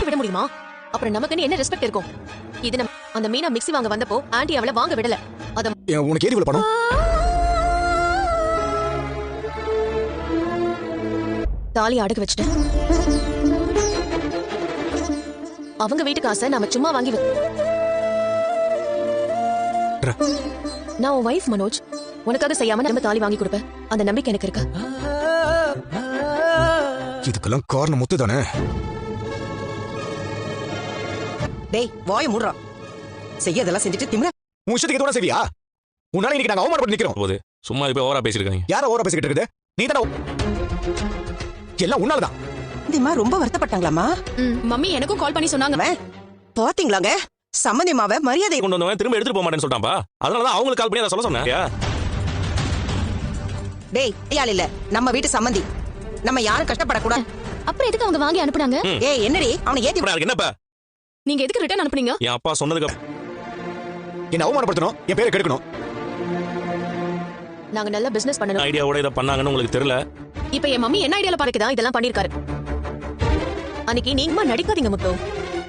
விட முடியுமா? அப்புறம் நமக்குன்னு என்ன ரெஸ்பெக்ட் இருக்கும்? இது நம்ம அந்த மீனா மிக்ஸி வாங்க வந்தப்போ ஆண்டி அவளை வாங்க விடல. அத உனக்கு ஏது இவ்வளவு பணம்? தாலி அடகு வச்சுட்டேன். அவங்க வீட்டு காசை நாம சும்மா வாங்கி நான் உன் வைஃப் மனோஜ். உனக்காக செய்யாம நம்ம தாலி வாங்கி கொடுப்பேன். அந்த நம்பிக்கை எனக்கு இருக்கு. இதுக்கெல்லாம் காரணம் முத்து தானே? டேய் வாய் மூடுறா. செய்யதெல்லாம் செஞ்சுட்டு திமிர உன் இஷ்டத்துக்கு எதுவும் செய்வியா? உன்னால இன்னைக்கு நாங்க அவமானப்பட்டு நிக்கிறோம் போது. சும்மா இப்ப ஓவரா பேசிருக்காங்க. யார ஓவரா பேசிக்கிட்டு இருக்குது? நீ தானே. எல்லாம் உன்னாலதான். இந்தமா ரொம்ப வருத்தப்பட்டாங்களாமா? மம்மி எனக்கும் கால் பண்ணி சொன்னாங்க. பாத்தீங்களாங்க சம்மந்தியமாவ மரியாதை கொண்டு வந்தவன் திரும்ப எடுத்துட்டு போக மாட்டேன்னு சொல்லிட்டான்பா. அதனாலதான் அவங்களுக்கு கால் பண்ணி அதை சொல்ல சொன்னேன். டேய் யார் இல்ல நம்ம வீட்டு சம்மந்தி. நம்ம யாரும் கஷ்டப்படக்கூடாது. அப்புறம் எதுக்கு அவங்க வாங்கி அனுப்புனாங்க? ஏய் என்னடி அவனை ஏத்தி இப்ப என்னப்பா நீங்க எதுக்கு ரிட்டர்ன் அனுப்புனீங்க? என் அப்பா சொன்னதுக்கு என்ன அவமானப்படுத்தணும், என் பேரை கெடுக்கணும். நாங்க நல்ல பிசினஸ் பண்ணணும். ஐடியாவோட இதை பண்ணாங்கன்னு உங்களுக்கு தெரியல. இப்ப என் மம்மி என்ன ஐடியால பாருக்குதா இதெல்லாம் பண்ணிருக்காரு. அன்னைக்கு நீங்கமா நடிக்காதீங்க முத்து.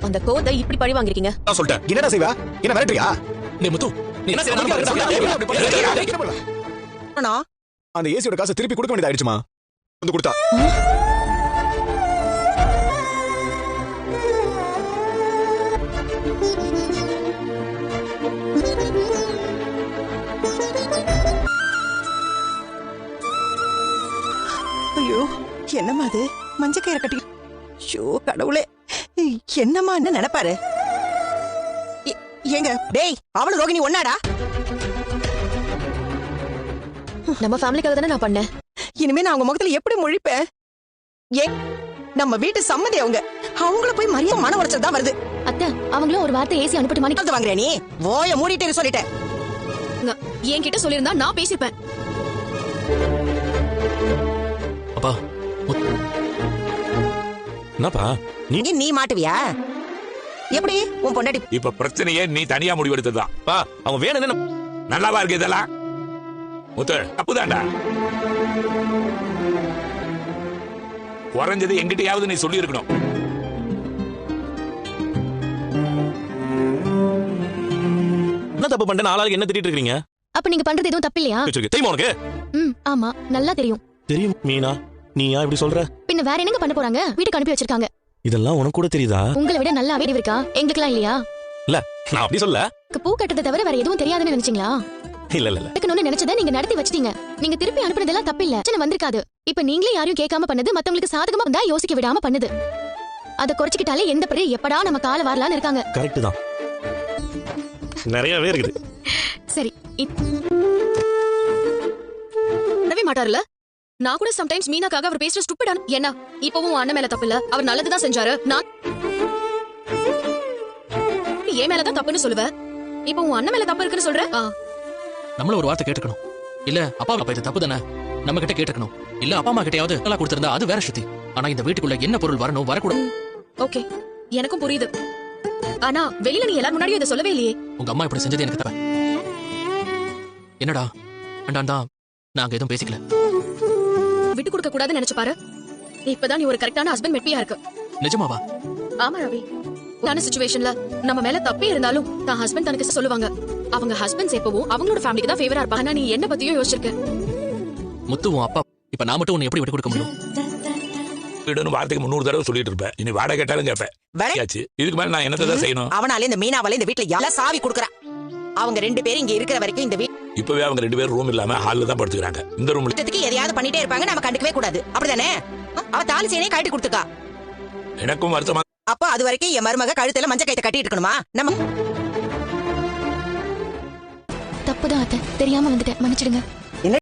அந்த கோதை இப்படி பழி வாங்கிருக்கீங்க. நான் சொல்லிட்டேன். என்னடா செய்வா? என்ன மிரட்டுறியா? டேய் முத்து, நீ என்ன செய்யற? அந்த ஏசியோட காசை திருப்பி கொடுக்க வேண்டியதாயிடுச்சுமா. வந்து கொடுத்தா ஐயோ என்னம்மா அது மஞ்ச கயிறை கட்டி. ஐயோ கடவுளே என்னம்மா என்ன நினைப்பாரு? ஏங்க டேய் அவளு ரோகிணி ஒன்னாடா? நம்ம ஃபேமிலிக்காக தானே நான் பண்ணேன். இனிமே நான் அவங்க முகத்துல எப்படி முழிப்பேன்? ஏ நம்ம வீட்டு சம்மதி அவங்கள போய் மரியாதை மன உடைச்சல் தான் வருது. அத்தை அவங்களும் ஒரு வார்த்தை ஏசி அனுப்பிட்டு மாட்டேன் வாங்குற நீ ஓய மூடிட்டேன்னு சொல்லிட்டேன். என்கிட்ட சொல்லிருந்தா நான் பேசிப்பேன். அப்பா என்னப்பா நீ மாட்டுவியா? எப்படி உன் பொண்டாட்டி இப்ப பிரச்சனையே நீ தனியா முடிவெடுத்ததுதான். பா அவங்க வேணும் நல்லாவா இருக்கு இதெல்லாம்? முத்து தப்புதான்டா. குறைஞ்சது எங்கிட்டயாவது நீ சொல்லி இருக்கணும். என்ன தப்பு பண்ண நாளாக என்ன திட்டிட்டு இருக்கீங்க? அப்ப நீங்க பண்றது எதுவும் தப்பு இல்லையா? தெரியுமா உனக்கு? ஆமா நல்லா தெரியும். தெரியும் மீனா, நீ ஏன் இப்படி சொல்ற? பின்ன வேற என்னங்க பண்ண போறாங்க? வீட்டுக்கு அனுப்பி வச்சிருக்காங்க. இதெல்லாம் உனக்கு கூட தெரியுதா? உங்களை விட நல்லா அறிவு இருக்கா? எங்களுக்குலாம் இல்லையா? இல்ல நான் அப்படி சொல்ல. பூ கட்டத்தை தவிர வேற எதுவும் தெரியாதுன்னு நினைச்சீங்களா? இல்ல இல்ல இல்ல. எனக்கு நினைச்சதை நீங்க நடத்தி வச்சிட்டீங்க. நீங்க திருப்பி அனுப்புனதெல்லாம் தப்பு இல்ல. பிரச்சனை வந்திருக்காது. இப்ப நீங்களே யாரையும் கேட்காம பண்ணது மத்தவங்களுக்கு சாதகமா வந்தா யோசிக்க விடாம பண்ணுது. அத குறைச்சிக்கிட்டாலே எந்த பிறகு எப்படா நம்ம கால வரலான்னு இருக்காங்க. கரெக்ட் தான். நிறையவே இருக்குது. சரி நவே மாட்டாருல. நான் கூட சம்டைம்ஸ் மீனாக்காக அவர் பேசுற ஸ்டூபிடான என்ன இப்பவும் அண்ணன் மேல தப்பு இல்ல. அவர் நல்லதுதான் செஞ்சாரு. நான் ஏன் மேலதான் தப்புன்னு சொல்லுவேன். இப்ப உன் அண்ணன் மேல தப்பு இருக்குன்னு சொல்ற. நம்மள ஒரு வார்த்தை கேட்டுக்கணும். இல்ல அப்பா அப்பா இது தப்பு தானே நம்ம கிட்ட கேட்டுக்கணும். இல்ல அப்பா அம்மா கிட்டயாவது நல்லா கொடுத்திருந்தா அது வேற சுத்தி. ஆனா இந்த வீட்டுக்குள்ள என்ன பொருள் வரணும் வரக்கூடாது. ஓகே எனக்கும் புரியுது. ஆனா வெளியில நீ எல்லாரும் முன்னாடியும் இதை சொல்லவே இல்லையே. உங்க அம்மா இப்படி செஞ்சது எனக்கு தப்ப. என்னடா வேண்டாண்டா நாங்க எதுவும் பேசிக்கல. விட்டு கொடுக்க கூடாதுன்னு நினைச்சு பாரு. இப்பதான் நீ ஒரு கரெக்டான ஹஸ்பண்ட் மெட்பியா இருக்கு. நிஜமாவா? ஆமா ரவி. தான சிச்சுவேஷன்ல நம்ம மேல தப்பே இருந்தாலும் தான் ஹஸ்பண்ட் தனக்கு சொல்லுவாங்க. அவங்க ஹஸ்பண்ட்ஸ் எப்பவும் அவங்களோட ஃபேமிலிக்கு தான் ஃபேவரா இருப்பாங்க. நீ என்ன பத்தியும் யோசிச்சிருக்க. முத்துவும் அப்பா இப்ப நான் மட்டும் உன்னை எப்படி விட்டு கொடுக்க முடியும்? வீடுன்னு வார்த்தைக்கு 300 தடவை சொல்லிட்டு இருப்பேன். இனி வாடகை கேட்டாலும் கேட்பேன். இதுக்கு மேல நான் என்னதான் செய்யணும்? அவனால இந்த மீனாவால இந்த வீட்டுல யாரா சாவி கொடுக்கறா. அவங்க 2 பேரும் இங்க இருக்கிற வரைக்கும் இந்த வீட்டு இப்பவே அவங்க 2 பேரும் ரூம் இல்லாம ஹால்ல தான் படுத்துக்கிறாங்க. இந்த ரூம்ல இஷ்டத்துக்கு எதையாவது பண்ணிட்டே இருப்பாங்க. நம்ம கண்டுக்கவே கூடாது. அப்படிதானே? அவ தாலி செயினே கட்டி கொடுத்துக்கா. எனக்கும் வருத்தமா. அப்ப அது வரைக்கும் என் மருமக கழுத்துல மஞ்சள் கயித்தை கட்டிட்டு இருக்கணுமா? நம்ம தப்புதான் அத்தை. தெரியாம வந்துட்டேன். மன்னிச்சிடுங்க.